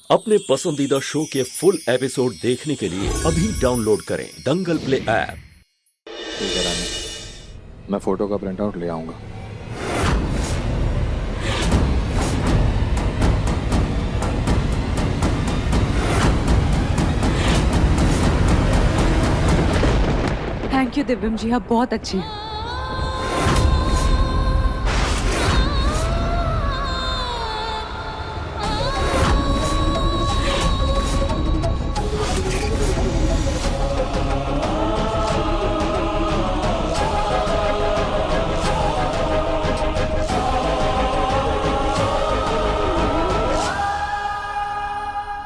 अपने पसंदीदा शो के फुल एपिसोड देखने के लिए अभी डाउनलोड करें दंगल प्ले ऐप। ठीक है रानी, मैं फोटो का प्रिंट आउट ले आऊंगा। थैंक यू दिव्यम जी, आप बहुत अच्छी हैं।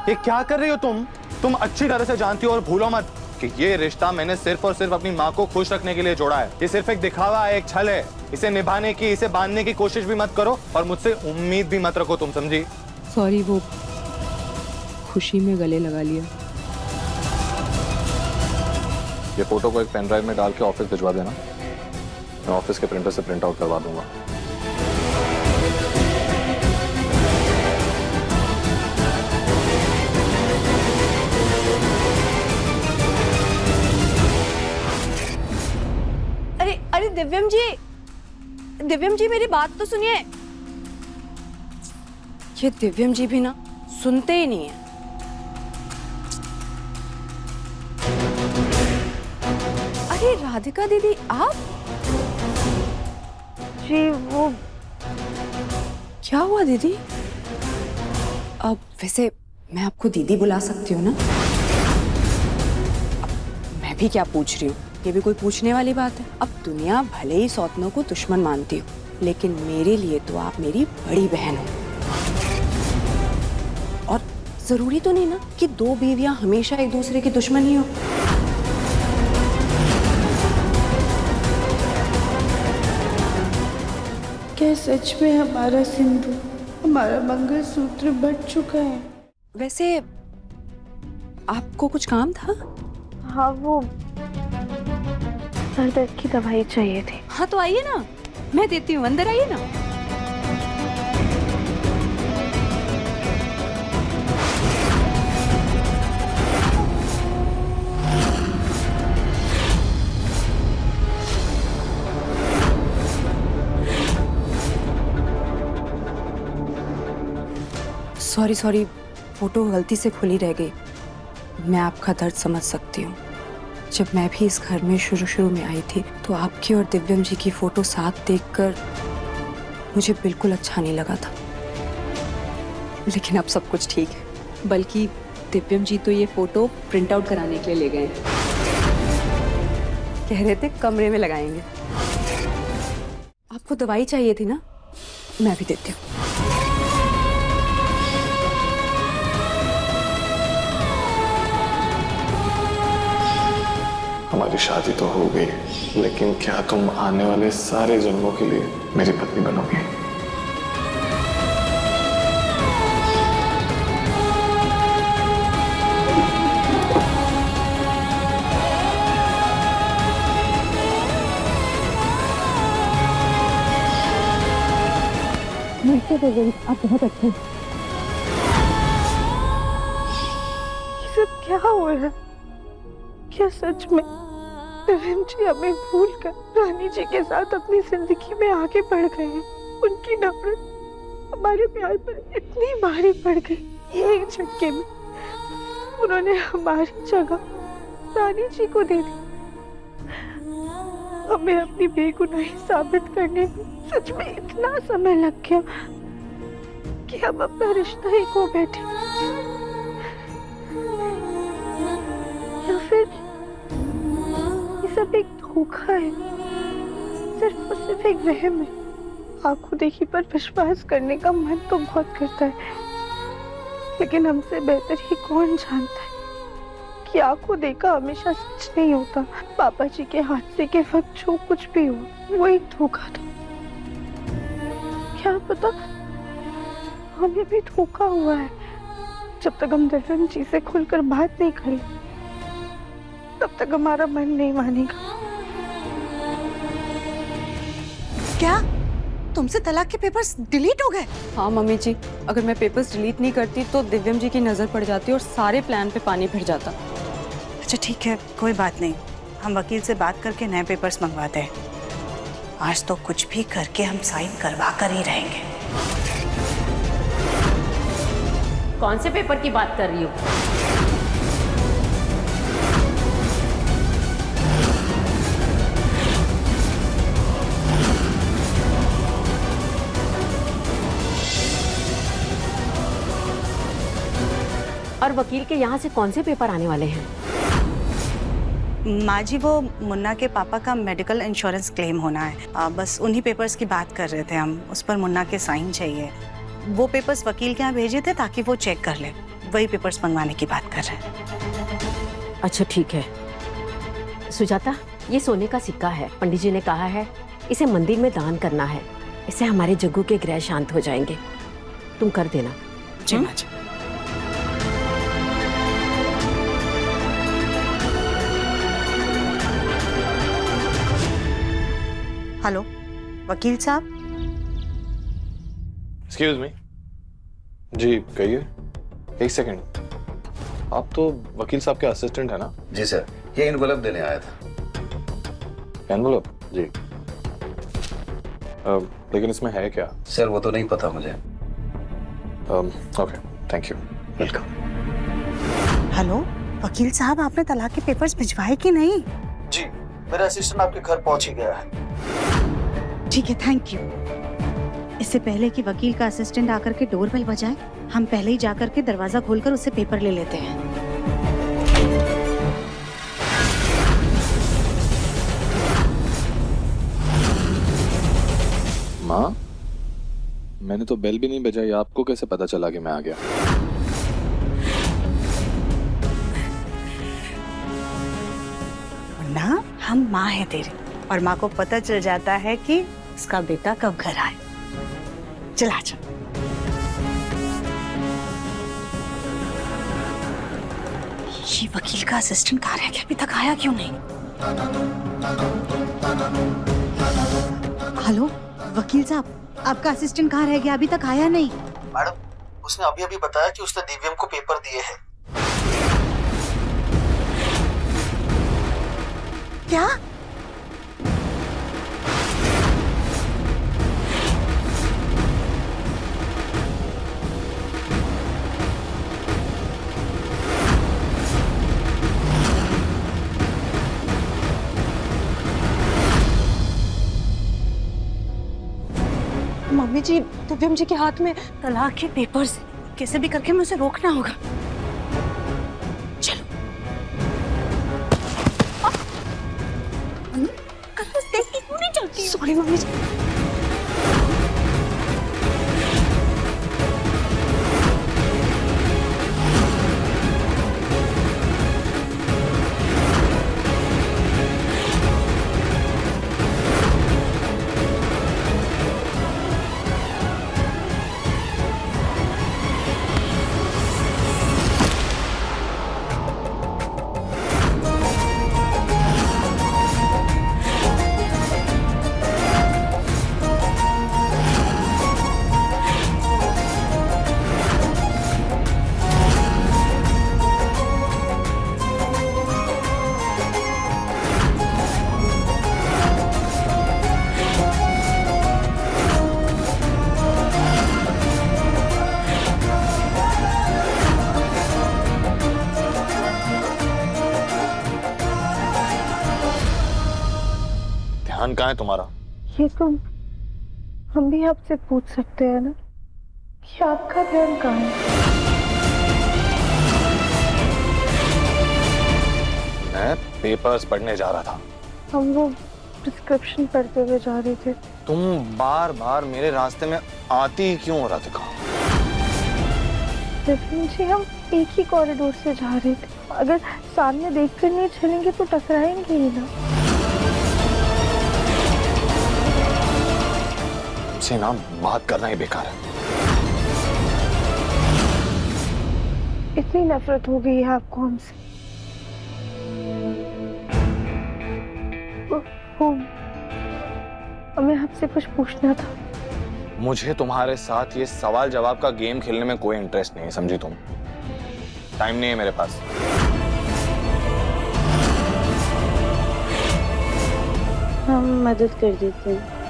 ये क्या कर रही हो तुम अच्छी तरह से जानती हो और भूलो मत कि ये रिश्ता मैंने सिर्फ और सिर्फ अपनी माँ को खुश रखने के लिए जोड़ा है। ये सिर्फ एक दिखावा है, एक छल है। इसे निभाने की, इसे बांधने की कोशिश भी मत करो और मुझसे उम्मीद भी मत रखो, तुम समझी? सॉरी, वो खुशी में गले लगा लिया। ये फोटो को एक पेन ड्राइव में डाल के ऑफिस भिजवा देना, मैं ऑफिस के प्रिंटर से प्रिंट आउट करवा दूंगा। अरे दिव्यम जी मेरी बात तो सुनिए। ये दिव्यम जी भी ना सुनते ही नहीं है। अरे राधिका दीदी, आप? जी वो क्या हुआ दीदी? अब वैसे मैं आपको दीदी बुला सकती हूँ ना? मैं भी क्या पूछ रही हूँ, ये भी कोई पूछने वाली बात है? अब दुनिया भले ही सौतनों को दुश्मन मानती हो, लेकिन मेरे लिए तो आप मेरी बड़ी बहन हो। और जरूरी तो नहीं ना कि दो बीवियां हमेशा एक दूसरे की दुश्मन ही हो। क्या सच में हमारा सिंदूर, हमारा मंगलसूत्र बच चुका है? वैसे आपको कुछ काम था? हाँ, वो सर दर्द की दवाई चाहिए थी। हाँ तो आइए ना, मैं देती हूँ, अंदर आइए ना। सॉरी, फोटो गलती से खुली रह गई। मैं आपका दर्द समझ सकती हूँ। जब मैं भी इस घर में शुरू में आई थी तो आपकी और दिव्यम जी की फोटो साथ देखकर मुझे बिल्कुल अच्छा नहीं लगा था, लेकिन अब सब कुछ ठीक है। बल्कि दिव्यम जी तो ये फोटो प्रिंट आउट कराने के लिए ले गए हैं। कह रहे थे कमरे में लगाएंगे। आपको दवाई चाहिए थी ना, मैं भी देती हूँ। हमारी शादी तो हो गई, लेकिन क्या तुम आने वाले सारे जन्मों के लिए मेरी पत्नी बनोगी? आप बहुत अच्छे। ये सब क्या हो रहा है? क्या सच में दिव्यम जी हमें भूलकर रानी जी के साथ अपनी जिंदगी में आगे बढ़ गए हैं? उनकी नफरत हमारे प्यार पर इतनी भारी पड़ गई, ये एक झटके में उन्होंने हमारी जगह रानी जी को दे दी। हमें अपनी बेगुनाही साबित करने में सच में इतना समय लग गया कि हम अपना रिश्ता ही खो बैठे। या फिर ये सब एक धोखा है, सिर्फ और सिर्फ एक वहम है। आंखों देखी पर विश्वास करने का मन तो बहुत करता है, लेकिन हमसे बेहतर ही कौन जानता है कि आंखों देखा हमेशा सच नहीं होता। पापा जी के हादसे के वक्त जो कुछ भी हुआ वो एक धोखा था। क्या पता हमें भी धोखा हुआ है। जब तक हम दिव्यम जी से खुलकर बात नहीं करें तब तक हमारा मन नहीं मानेगा। क्या तुमसे तलाक के पेपर्स डिलीट हो गए? हाँ मम्मी जी, अगर मैं पेपर्स डिलीट नहीं करती तो दिव्यम जी की नजर पड़ जाती और सारे प्लान पे पानी फिर जाता। अच्छा ठीक है, कोई बात नहीं, हम वकील से बात करके नए पेपर्स मंगवाते हैं। आज तो कुछ भी करके हम साइन करवा कर ही रहेंगे। कौन से पेपर की बात कर रही हो? और वकील के यहाँ से कौन से पेपर आने वाले हैं? माँ जी, वो मुन्ना के पापा का मेडिकल इंश्योरेंस क्लेम होना है। बस उन्हीं पेपर्स की बात कर रहे थे हम। उस पर मुन्ना के साइन चाहिए। वो पेपर्स वकील के यहाँ भेजे थे ताकि वो चेक कर ले। वही पेपर्स मंगवाने की बात कर रहे हैं। अच्छा ठीक है। सुजाता, ये सोने का सिक्का है। पंडित जी ने कहा है इसे मंदिर में दान करना है। इससे हमारे जग्गू के ग्रह शांत हो जाएंगे। तुम कर देना। जी माँ जी। हेलो वकील साहब। Excuse me. जी कहिए। एक सेकंड, आप तो वकील साहब के असिस्टेंट है ना? जी सर, ये एनवलप देने आया था। एनवलप? जी। लेकिन इसमें है क्या? सर वो तो नहीं पता मुझे। Okay, thank you. Welcome. Hello वकील साहब, आपने तलाक के पेपर्स भिजवाए कि नहीं? जी, मेरा असिस्टेंट आपके घर पहुंच ही गया है। ठीक है, थैंक यू। इससे पहले कि वकील का असिस्टेंट आकर के डोरबेल बजाए, हम पहले ही जाकर के दरवाजा खोलकर उससे पेपर ले लेते हैं। माँ, मैंने तो बेल भी नहीं बजाई, आपको कैसे पता चला कि मैं आ गया? ना, हम माँ है तेरी, और माँ को पता चल जाता है कि उसका बेटा कब घर आए। चला जा। ये वकील का असिस्टेंट कहाँ रह गया? अभी तक आया क्यों नहीं? हेलो वकील साहब, आपका असिस्टेंट कहाँ रह गया? अभी तक आया नहीं। मैडम, उसने अभी अभी बताया कि उसने दिव्यम को पेपर दिए हैं। क्या? मम्मी जी, दिव्यम जी के हाथ में तलाक के पेपर्स। कैसे भी करके मुझे रोकना होगा। चलो। देखती क्यों नहीं चलती? सॉरी मम्मी जी। ध्यान कहाँ है तुम्हारा? ये तो हम भी आपसे पूछ सकते हैं ना कि आपका ध्यान कहाँ है? मैं पेपर्स पढ़ने जा रहा था। हम वो प्रिस्क्रिप्शन पढ़ते हुए जा रहे थे। तुम बार बार मेरे रास्ते में आती क्यों हो रहा था? दिव्यम जी, हम एक ही कॉरिडोर से जा रहे थे। अगर सामने देखकर नहीं चलेंगे तो टकराएंगे ही ना। से ना बात करना ही बेकार है। इतनी नफरत हो गई है आपको हमसे। हमें आपसे कुछ पूछना था। मुझे तुम्हारे साथ ये सवाल जवाब का गेम खेलने में कोई इंटरेस्ट नहीं है, समझी तुम? टाइम नहीं है मेरे पास। हम मदद कर देते हैं।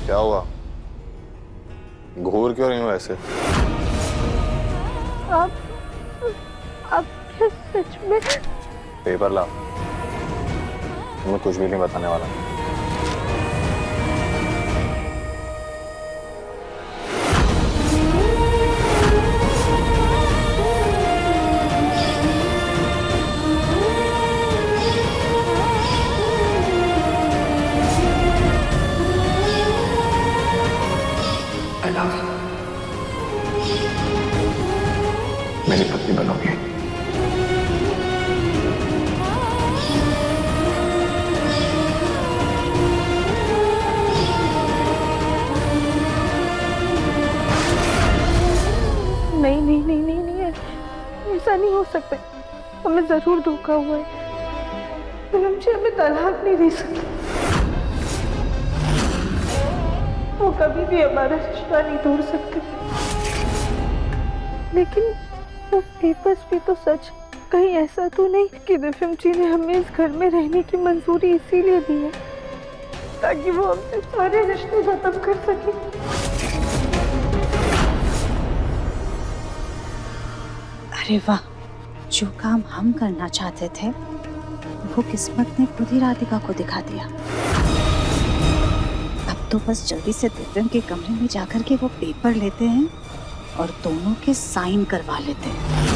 क्या हुआ? घूर क्यों रही हो ऐसे? आप क्या सच में? पेपर ला, मैं कुछ भी नहीं बताने वाला। मेरी पत्नी बनोगी। नहीं नहीं नहीं नहीं नहीं, ऐसा नहीं हो सकता। हमें जरूर धोखा हुआ है। फिर मुझे हमें तलाक नहीं दे सकती। वो कभी भी हमारा रिश्ता नहीं तोड़ सकते। लेकिन वो पेपर्स भी तो सच। कहीं ऐसा तो नहीं कि दिव्यम जी ने हमें इस घर में रहने की मंजूरी इसीलिए दी है ताकि वो हमसे सारे रिश्ते खत्म कर सके। अरे वाह, जो काम हम करना चाहते थे वो किस्मत ने खुद ही राधिका को दिखा दिया। अब तो बस जल्दी से दिव्यम के कमरे में जाकर के वो पेपर लेते हैं और दोनों के साइन करवा लेते हैं।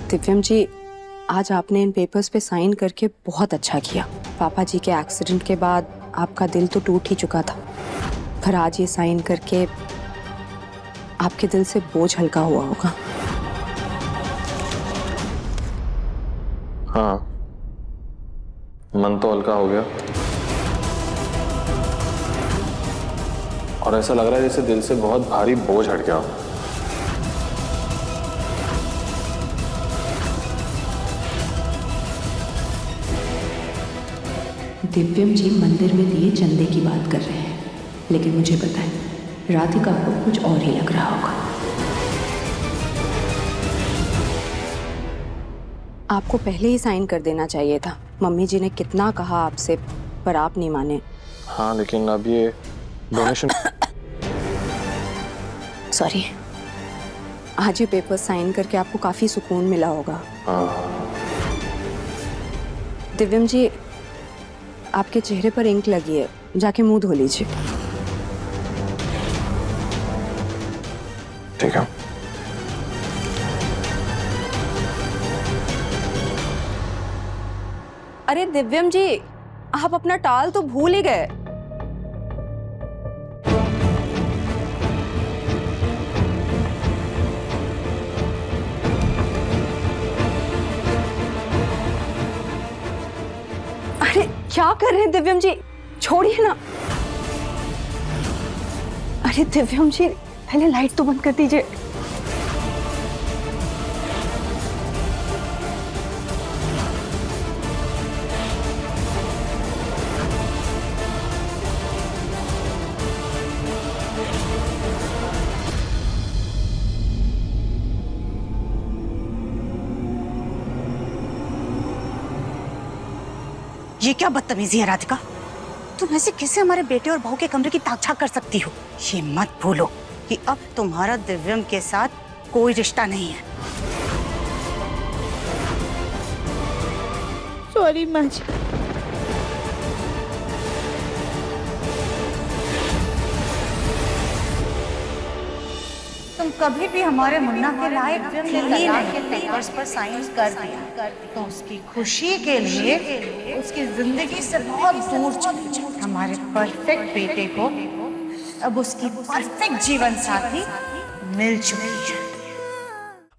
दिव्यम जी, आज आपने इन पेपर्स पे साइन करके बहुत अच्छा किया। पापा जी के एक्सीडेंट के बाद आपका दिल तो टूट ही चुका था, पर आज ये साइन करके आपके दिल से बोझ हल्का हुआ होगा। हाँ, मन तो हल्का हो गया और ऐसा लग रहा है जैसे दिल से बहुत भारी बोझ हट गया। दिव्यम जी मंदिर में दिए चंदे की बात कर रहे हैं, लेकिन मुझे पता है राधिका को कुछ और ही लग रहा होगा। आपको पहले ही साइन कर देना चाहिए था। मम्मी जी ने कितना कहा आपसे, पर आप नहीं माने। हाँ, लेकिन अब ये डोनेशन सॉरी, आज ये पेपर साइन करके आपको काफी सुकून मिला होगा। दिव्यम जी, आपके चेहरे पर इंक लगी है, जाके मुंह धो लीजिए। ठीक है। अरे दिव्यम जी, आप अपना टाल तो भूल ही गए। अरे क्या कर रहे हैं दिव्यम जी, छोड़िए ना। अरे दिव्यम जी, पहले लाइट तो बंद कर दीजिए। ये क्या बदतमीजी है राधिका? तुम ऐसे कैसे हमारे बेटे और बहू के कमरे की ताक-झाक कर सकती हो? ये मत भूलो कि अब तुम्हारा दिव्यम के साथ कोई रिश्ता नहीं है। सॉरी माँ जी। तुम कभी भी हमारे मुन्ना के लायक ही नहीं के पेपर्स पर साइन कर दिया तो उसकी खुशी के लिए उसकी जिंदगी से बहुत दूर चली जाए। हमारे परफेक्ट बेटे को अब उसकी परफेक्ट जीवन साथी मिल चुकी है।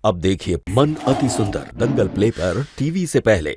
अब देखिए मन अति सुंदर दंगल प्ले पर टीवी से पहले।